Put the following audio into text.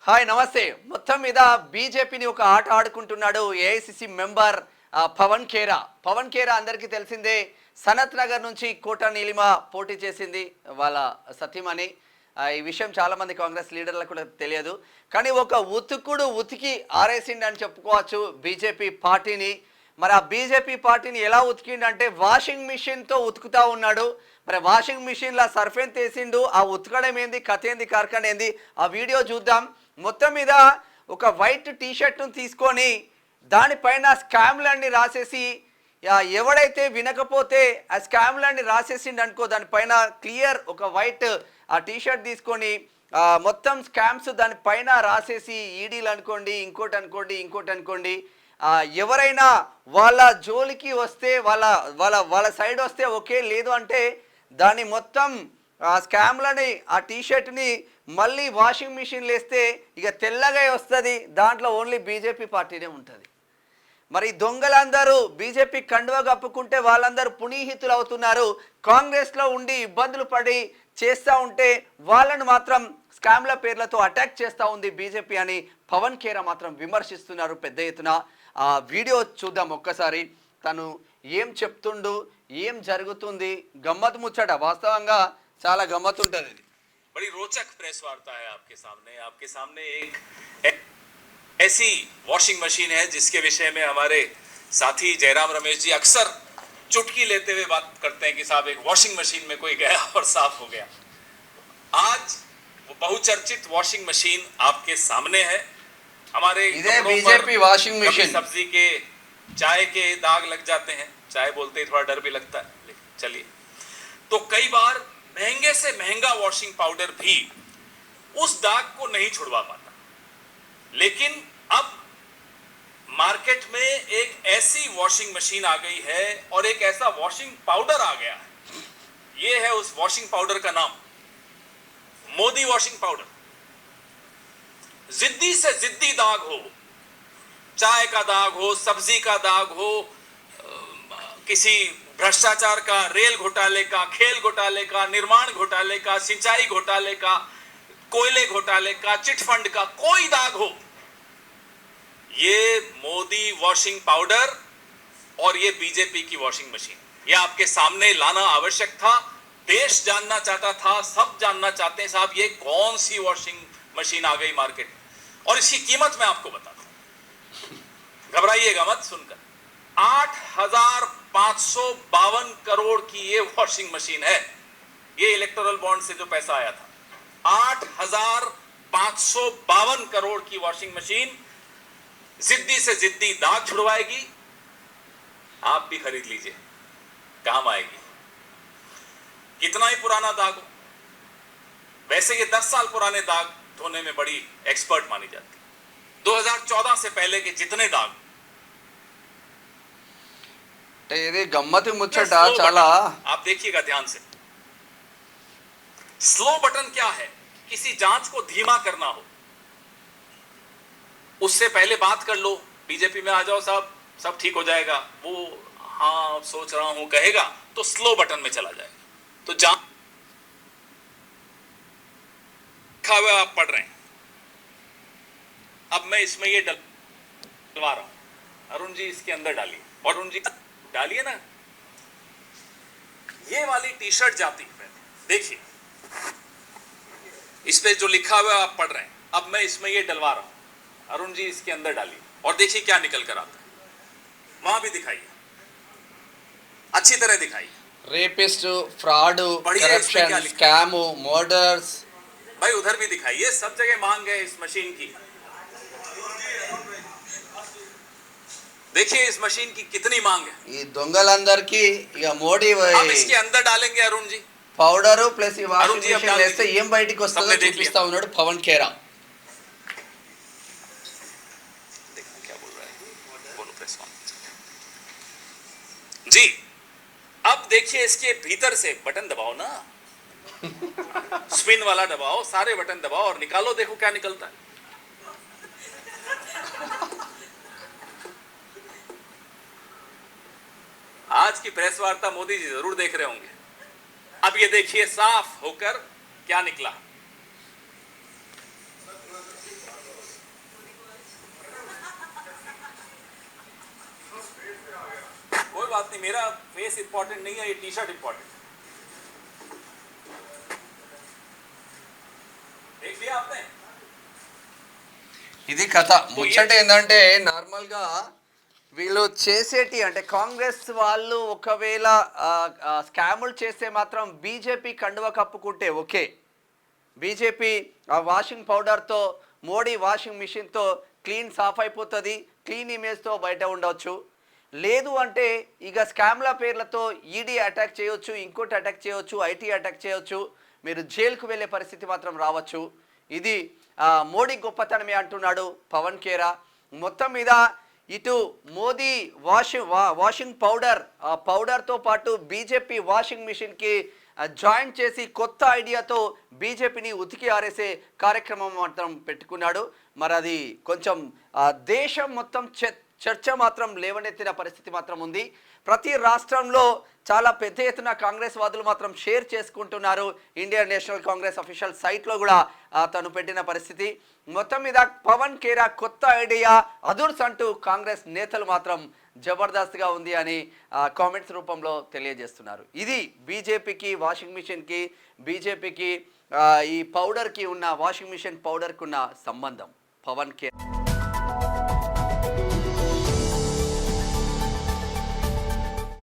Hi నమస్తే. మొత్తం మీద బీజేపీని ఒక ఆట ఆడుకుంటున్నాడు ఏఐసిసి మెంబర్ పవన్ ఖేరా. పవన్ ఖేరా అందరికీ తెలిసిందే. సనత్ నగర్ నుంచి కోట నీలిమ పోటీ చేసింది వాళ్ళ సతీమణి. ఈ విషయం చాలామంది కాంగ్రెస్ లీడర్లకు కూడా తెలియదు. కానీ ఒక ఉతుకుడు ఉతికి ఆరేసిండి అని చెప్పుకోవచ్చు బీజేపీ పార్టీని. మరి ఆ బీజేపీ పార్టీని ఎలా ఉతికిండంటే వాషింగ్ మిషన్తో ఉతుకుతా ఉన్నాడు. మరి వాషింగ్ మిషన్లో సర్ఫెన్ తీసిండు. ఆ ఉతకడం ఏంది, కథ ఏంది, కార్ఖాన ఏంది, ఆ వీడియో చూద్దాం. మొత్తం మీద ఒక వైట్ టీషర్ట్ను తీసుకొని దానిపైన స్కామ్లన్నీ రాసేసి ఎవడైతే వినకపోతే ఆ స్కామ్లన్నీ రాసేసిండు అనుకో, దానిపైన క్లియర్ ఒక వైట్ ఆ టీషర్ట్ తీసుకొని మొత్తం స్కామ్స్ దానిపైన రాసేసి ఈడీలు అనుకోండి, ఇంకోటి అనుకోండి, ఎవరైనా వాళ్ళ జోలికి వస్తే వాళ్ళ వాళ్ళ వాళ్ళ సైడ్ వస్తే ఓకే, లేదు అంటే దాన్ని మొత్తం స్కామ్లని ఆ టీషర్ట్ని మళ్ళీ వాషింగ్ మిషన్లు వేస్తే ఇక తెల్లగా వస్తుంది. దాంట్లో ఓన్లీ బీజేపీ పార్టీనే ఉంటుంది. మరి దొంగలందరూ బీజేపీ కండువ కప్పుకుంటే వాళ్ళందరూ పునీహితులు అవుతున్నారు. కాంగ్రెస్లో ఉండి ఇబ్బందులు పడి చేస్తూ ఉంటే వాళ్ళను మాత్రం స్కామ్ల పేర్లతో అటాక్ చేస్తూ ఉంది బీజేపీ అని పవన్ ఖేరా మాత్రం విమర్శిస్తున్నారు పెద్ద ఎత్తున. ఆ వీడియో చూద్దాం ఒక్కసారి. తను ఏం చెప్తుండు, ఏం జరుగుతుంది, గమ్మత్ ముచ్చట. వాస్తవంగా చాలా గమ్మత్ ఉంటుంది. बड़ी रोचक प्रेस वार्ता है आपके सामने एक ऐसी वॉशिंग मशीन है जिसके विषय में हमारे साथी जयराम रमेश जी अक्सर चुटकी लेते हुए बात करते हैं कि साहब एक वॉशिंग मशीन में कोई गया और साफ हो गया। आज वो बहुचर्चित वॉशिंग मशीन आपके सामने है। हमारे बीजेपी वॉशिंग मशीन, सब्जी के, चाय के दाग लग जाते हैं। चाय बोलते ही थोड़ा डर भी लगता है, चलिए। तो कई बार महंगे से महंगा वॉशिंग पाउडर भी उस दाग को नहीं छुड़वा पाता, लेकिन अब मार्केट में एक ऐसी वॉशिंग मशीन आ गई है और एक ऐसा वॉशिंग पाउडर आ गया है। ये है उस वॉशिंग पाउडर का नाम, मोदी वॉशिंग पाउडर। जिद्दी से जिद्दी दाग हो, चाय का दाग हो, सब्जी का दाग हो, किसी भ्रष्टाचार का, रेल घोटाले का, खेल घोटाले का, निर्माण घोटाले का, सिंचाई घोटाले का, कोयले घोटाले का, चिट फंड का, कोई दाग हो, ये मोदी वॉशिंग पाउडर और ये बीजेपी की वॉशिंग मशीन, ये आपके सामने लाना आवश्यक था। देश जानना चाहता था, सब जानना चाहते हैं साहब ये कौन सी वॉशिंग मशीन आ गई मार्केट में, और इसकी कीमत मैं आपको बता दूं, घबराइएगा मत सुनकर। 8,552 करोड़ की ये वॉशिंग मशीन है। ये इलेक्टोरल बॉन्ड से जो पैसा आया था, 8,552 करोड़ की वॉशिंग मशीन जिद्दी से जिद्दी दाग छुड़वाएगी। आप भी खरीद लीजिए, काम आएगी। कितना ही पुराना दाग हो, वैसे ये 10 साल पुराने दाग धोने में बड़ी एक्सपर्ट मानी जाती है। 2014 से पहले के जितने दाग, ఇది గమ్మతి ముచ్చట చాలా. आप देखिएगा ध्यान से। स्लो बटन क्या है? किसी जांच को धीमा करना हो, उससे पहले बात कर लो, बीजेपी में आ जाओ साहब, सब ठीक हो जाएगा। वो हाँ सोच रहा हूं कहेगा तो स्लो बटन में चला जाएगा। तो जांच लिखा हुआ आप पढ़ रहे हैं, अब मैं इसमें ये डलवा रहा हूं। अरुण जी इसके अंदर डालिए, अरुण जी डालिए ना। ये वाली टी शर्ट जाती है, देखिए इस पे जो लिखा हुआ आप पढ़ रहे हैं, अब मैं इसमें ये डलवा रहा हूं। अरुण जी इसके अंदर डालिए और देखिए क्या निकल कर आता है। वहां भी दिखाइए, अच्छी तरह दिखाइए। Rapist, fraud, corruption, scam, murders, भाई उधर भी दिखाइए, सब जगह मांग है इस मशीन की। देखिए इस मशीन की कितनी मांग है। ఈ దొంగలందరికీ ఇక మోడీ अब इसके अंदर डालेंगे अरुण जी పౌడర్ ప్లస్ ఈ వాషింగ్ మిషన్ వేస్తే ఏం బయటికి వస్తుందో చూపిస్తా ఉన్నాడు పవన్ ఖేరా. जी अब देखिए इसके भीतर से बटन दबाओ ना, स्पिन वाला दबाओ, सारे बटन दबाओ और निकालो, देखो क्या निकलता है। आज की प्रेस वार्ता मोदी जी जरूर देख रहे होंगे। अब ये देखिए साफ होकर क्या निकला। बात नहीं, मेरा फेस इंपॉर्टेंट नहीं है, ये टी शर्ट इंपॉर्टेंट है। देख लिया आपने? ఇది కథ ముచ్చట ఏంటంటే నార్మల్గా వీళ్ళు చేసేటి అంటే కాంగ్రెస్ వాళ్ళు ఒకవేళ స్కాములు చేస్తే మాత్రం బీజేపీ కండువ కప్పుకుంటే ఓకే, బీజేపీ ఆ వాషింగ్ పౌడర్తో మోడీ వాషింగ్ మిషన్తో క్లీన్ సాఫ్ అయిపోతుంది, క్లీన్ ఇమేజ్తో బయట ఉండవచ్చు. లేదు అంటే ఇక స్కామ్ల పేర్లతో ఈడీ అటాక్ చేయొచ్చు, ఇంకోటి అటాక్ చేయొచ్చు, ఐటీ అటాక్ చేయొచ్చు, మీరు జైలుకు వెళ్ళే పరిస్థితి మాత్రం రావచ్చు. ఇది మోడీ గొప్పతనమే అంటున్నాడు పవన్ ఖేరా. మొత్తం మీద ఇటు మోదీ వాషింగ్ పౌడర్తో పాటు బీజేపీ వాషింగ్ మిషన్కి జాయిన్ చేసి కొత్త ఐడియాతో బీజేపీని ఉతికి ఆరేసే కార్యక్రమం మాత్రం పెట్టుకున్నాడు. మరి అది కొంచెం దేశం మొత్తం చర్చ మాత్రం లేవనెత్తిన పరిస్థితి మాత్రం ఉంది. ప్రతి రాష్ట్రంలో చాలా పెద్ద ఎత్తున కాంగ్రెస్ వాదులు మాత్రం షేర్ చేసుకుంటున్నారు. ఇండియన్ నేషనల్ కాంగ్రెస్ అఫీషియల్ సైట్లో కూడా తను పెట్టిన పరిస్థితి. మొత్తం మీద పవన్ ఖేరా కొత్త ఐడియా అదుర్స్ అంటూ కాంగ్రెస్ నేతలు మాత్రం జబర్దస్త్గా ఉంది అని కామెంట్స్ రూపంలో తెలియజేస్తున్నారు. ఇది బీజేపీకి వాషింగ్ మిషన్కి, బీజేపీకి ఈ పౌడర్కి ఉన్న వాషింగ్ మిషన్ పౌడర్కి ఉన్న సంబంధం. పవన్ ఖేరా